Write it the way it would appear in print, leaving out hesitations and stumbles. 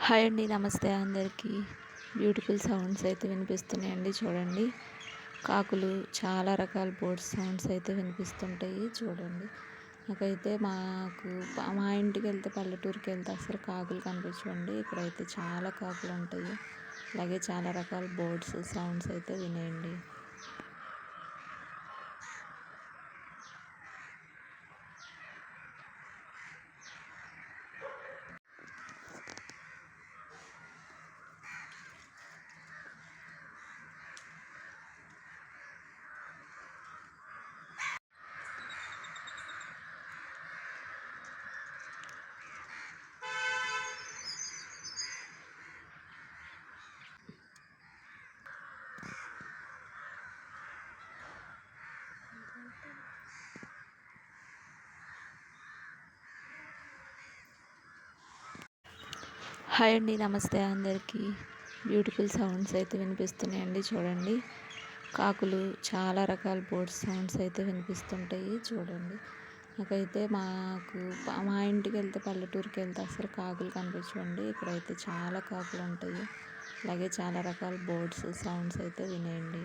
Hi అండి. నమస్తే అందరికీ. బ్యూటిఫుల్ సౌండ్స్ అయితే వినిపిస్తున్నాయండి చూడండి. కాకులు చాలా రకాల బర్డ్స్ సౌండ్స్ అయితే వినిపిస్తుంటాయి చూడండి. నాకైతే మా ఇంటికెళ్తే పల్లెటూరికెళ్తే అసలు కాకులు కనిపించవండి. ఇక్కడైతే చాలా కాకులు ఉంటాయి. అలాగే చాలా రకాల బర్డ్స్ సౌండ్స్ అయితే వినేయండి. హాయ్ అండి. నమస్తే అందరికీ. బ్యూటిఫుల్ సౌండ్స్ అయితే వినిపిస్తున్నాయండి చూడండి. కాకులు చాలా రకాల బర్డ్స్ సౌండ్స్ అయితే వినిపిస్తుంటాయి చూడండి. నాకైతే మా ఇంటికెళ్తే పల్లెటూరికెళ్తే అసలు కాకులు కనిపించవండి. ఇక్కడైతే చాలా కాకులు ఉంటాయి. అలాగే చాలా రకాల బర్డ్స్ సౌండ్స్ అయితే వినేయండి.